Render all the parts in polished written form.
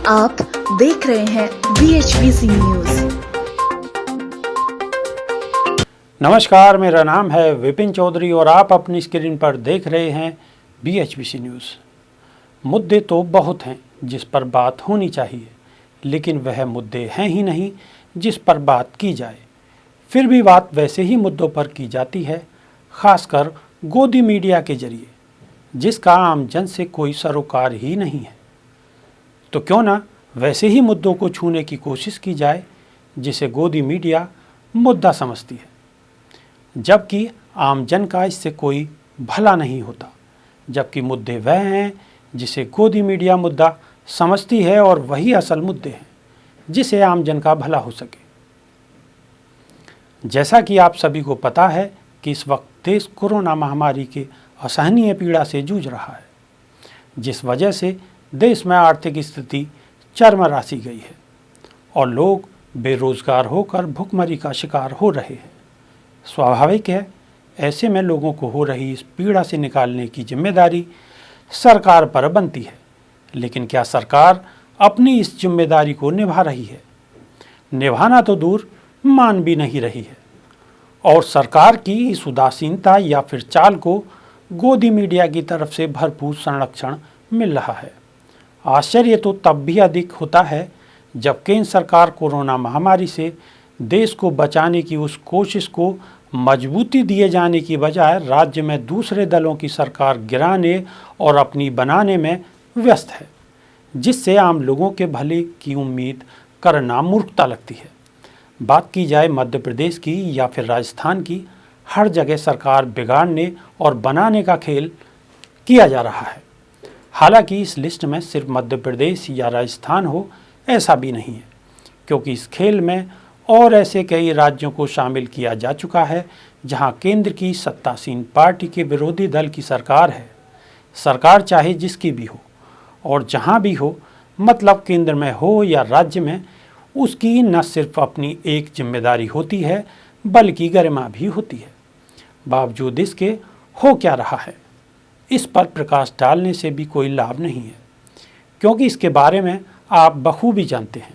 आप देख रहे हैं BHBC न्यूज। नमस्कार, मेरा नाम है विपिन चौधरी और आप अपनी स्क्रीन पर देख रहे हैं BHBC न्यूज़। मुद्दे तो बहुत हैं जिस पर बात होनी चाहिए, लेकिन वह मुद्दे हैं ही नहीं जिस पर बात की जाए। फिर भी बात वैसे ही मुद्दों पर की जाती है, खासकर गोदी मीडिया के जरिए, जिसका आम जन से कोई सरोकार ही नहीं है। तो क्यों ना वैसे ही मुद्दों को छूने की कोशिश की जाए जिसे गोदी मीडिया मुद्दा समझती है, जबकि आम जन का इससे कोई भला नहीं होता। जबकि मुद्दे वह हैं जिसे गोदी मीडिया मुद्दा समझती है और वही असल मुद्दे हैं जिसे आम जन का भला हो सके। जैसा कि आप सभी को पता है कि इस वक्त देश कोरोना महामारी के असहनीय पीड़ा से जूझ रहा है, जिस वजह से देश में आर्थिक स्थिति चरमरासी गई है और लोग बेरोजगार होकर भुखमरी का शिकार हो रहे हैं। स्वाभाविक है, ऐसे में लोगों को हो रही इस पीड़ा से निकालने की जिम्मेदारी सरकार पर बनती है। लेकिन क्या सरकार अपनी इस जिम्मेदारी को निभा रही है? निभाना तो दूर, मान भी नहीं रही है। और सरकार की इस उदासीनता या फिर चाल को गोदी मीडिया की तरफ से भरपूर संरक्षण मिल रहा है। आश्चर्य तो तब भी अधिक होता है जब केंद्र सरकार कोरोना महामारी से देश को बचाने की उस कोशिश को मजबूती दिए जाने की बजाय राज्य में दूसरे दलों की सरकार गिराने और अपनी बनाने में व्यस्त है, जिससे आम लोगों के भले की उम्मीद करना मूर्खता लगती है। बात की जाए मध्य प्रदेश की या फिर राजस्थान की, हर जगह सरकार बिगाड़ने और बनाने का खेल किया जा रहा है। हालांकि इस लिस्ट में सिर्फ मध्य प्रदेश या राजस्थान हो, ऐसा भी नहीं है, क्योंकि इस खेल में और ऐसे कई राज्यों को शामिल किया जा चुका है जहां केंद्र की सत्तासीन पार्टी के विरोधी दल की सरकार है। सरकार चाहे जिसकी भी हो और जहां भी हो, मतलब केंद्र में हो या राज्य में, उसकी न सिर्फ अपनी एक जिम्मेदारी होती है बल्कि गरिमा भी होती है। बावजूद इसके हो क्या रहा है, इस पर प्रकाश डालने से भी कोई लाभ नहीं है, क्योंकि इसके बारे में आप बखूबी जानते हैं।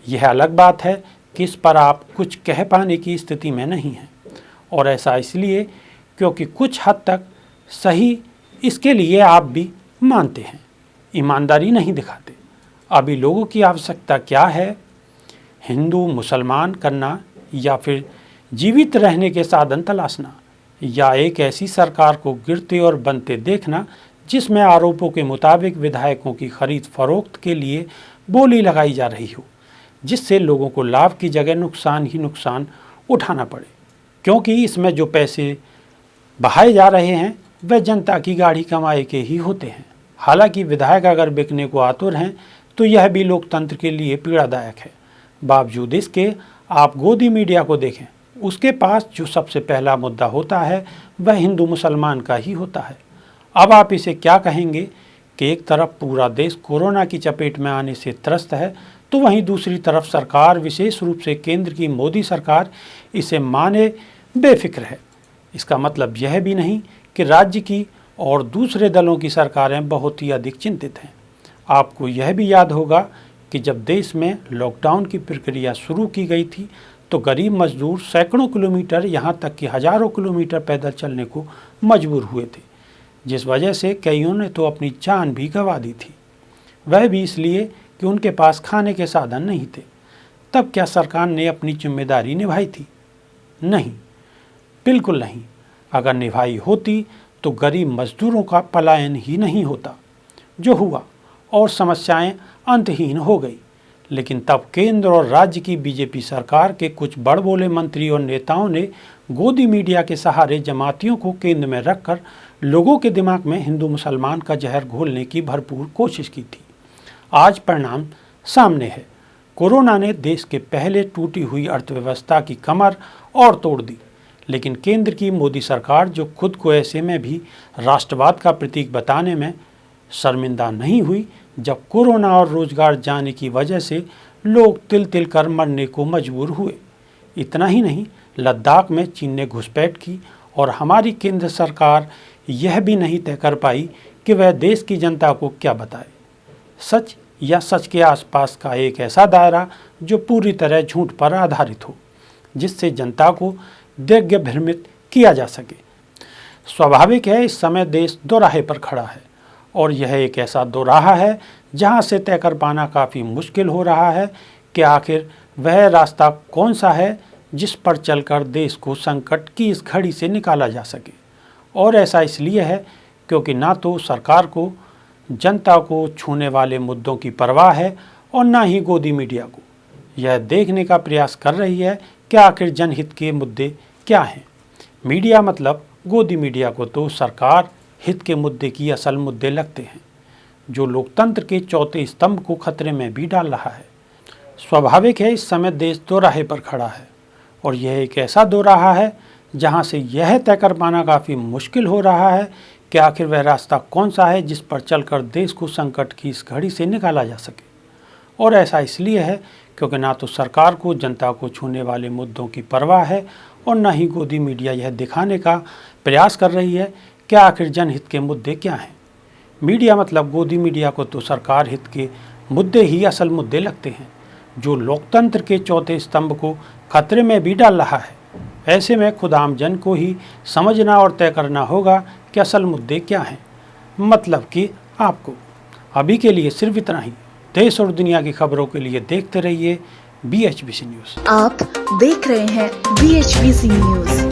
यह अलग बात है कि इस पर आप कुछ कह पाने की स्थिति में नहीं हैं, और ऐसा इसलिए क्योंकि कुछ हद तक सही इसके लिए आप भी मानते हैं, ईमानदारी नहीं दिखाते। अभी लोगों की आवश्यकता क्या है? हिंदू मुसलमान करना या फिर जीवित रहने के साधन तलाशना, या एक ऐसी सरकार को गिरते और बनते देखना जिसमें आरोपों के मुताबिक विधायकों की खरीद फरोख्त के लिए बोली लगाई जा रही हो, जिससे लोगों को लाभ की जगह नुकसान ही नुकसान उठाना पड़े, क्योंकि इसमें जो पैसे बहाए जा रहे हैं वह जनता की गाढ़ी कमाई के ही होते हैं। हालांकि विधायक अगर बिकने को आतुर हैं तो यह भी लोकतंत्र के लिए पीड़ादायक है। बावजूद इसके आप गोदी मीडिया को देखें, उसके पास जो सबसे पहला मुद्दा होता है वह हिंदू मुसलमान का ही होता है। अब आप इसे क्या कहेंगे कि एक तरफ पूरा देश कोरोना की चपेट में आने से त्रस्त है, तो वहीं दूसरी तरफ सरकार, विशेष रूप से केंद्र की मोदी सरकार, इसे माने बेफिक्र है। इसका मतलब यह भी नहीं कि राज्य की और दूसरे दलों की सरकारें बहुत ही अधिक चिंतित हैं। आपको यह भी याद होगा कि जब देश में लॉकडाउन की प्रक्रिया शुरू की गई थी तो गरीब मजदूर सैकड़ों किलोमीटर, यहाँ तक कि हजारों किलोमीटर पैदल चलने को मजबूर हुए थे, जिस वजह से कईयों ने तो अपनी जान भी गंवा दी थी, वह भी इसलिए कि उनके पास खाने के साधन नहीं थे। तब क्या सरकार ने अपनी जिम्मेदारी निभाई थी? नहीं, बिल्कुल नहीं। अगर निभाई होती तो गरीब मजदूरों का पलायन ही नहीं होता जो हुआ और समस्याएं अंतहीन हो गई। लेकिन तब केंद्र और राज्य की बीजेपी सरकार के कुछ बड़बोले मंत्री और नेताओं ने गोदी मीडिया के सहारे जमातियों को केंद्र में रखकर लोगों के दिमाग में हिंदू मुसलमान का जहर घोलने की भरपूर कोशिश की थी। आज परिणाम सामने है। कोरोना ने देश के पहले टूटी हुई अर्थव्यवस्था की कमर और तोड़ दी, लेकिन केंद्र की मोदी सरकार, जो खुद को ऐसे में भी राष्ट्रवाद का प्रतीक बताने में शर्मिंदा नहीं हुई, जब कोरोना और रोजगार जाने की वजह से लोग तिल तिल कर मरने को मजबूर हुए। इतना ही नहीं, लद्दाख में चीन ने घुसपैठ की और हमारी केंद्र सरकार यह भी नहीं तय कर पाई कि वह देश की जनता को क्या बताए। सच या सच के आसपास का एक ऐसा दायरा जो पूरी तरह झूठ पर आधारित हो, जिससे जनता को दिग्भ्रमित भ्रमित किया जा सके। स्वाभाविक है, इस समय देश दोराहे पर खड़ा है और यह एक ऐसा दोराहा है जहां से तय कर पाना काफ़ी मुश्किल हो रहा है कि आखिर वह रास्ता कौन सा है जिस पर चलकर देश को संकट की इस घड़ी से निकाला जा सके। और ऐसा इसलिए है क्योंकि ना तो सरकार को जनता को छूने वाले मुद्दों की परवाह है और ना ही गोदी मीडिया को यह देखने का प्रयास कर रही है कि आखिर जनहित के मुद्दे क्या हैं। मीडिया मतलब गोदी मीडिया को तो सरकार हित के मुद्दे की असल मुद्दे लगते हैं, जो लोकतंत्र के चौथे स्तंभ को खतरे में भी डाल रहा है। स्वाभाविक है, इस समय देश दोराहे पर खड़ा है और यह एक ऐसा दोराहा है जहां से यह तय कर पाना काफ़ी मुश्किल हो रहा है कि आखिर वह रास्ता कौन सा है जिस पर चलकर देश को संकट की इस घड़ी से निकाला जा सके। और ऐसा इसलिए है क्योंकि ना तो सरकार को जनता को छूने वाले मुद्दों की परवाह है और न ही गोदी मीडिया यह दिखाने का प्रयास कर रही है कि आखिर जनहित के मुद्दे क्या हैं। मीडिया मतलब गोदी मीडिया को तो सरकार हित के मुद्दे ही असल मुद्दे लगते हैं, जो लोकतंत्र के चौथे स्तंभ को खतरे में भी डाल रहा है। ऐसे में खुद आम जन को ही समझना और तय करना होगा कि असल मुद्दे क्या हैं। मतलब कि आपको अभी के लिए सिर्फ इतना ही। देश और दुनिया की खबरों के लिए देखते रहिए BHBC न्यूज़। आप देख रहे हैं BHBC न्यूज़।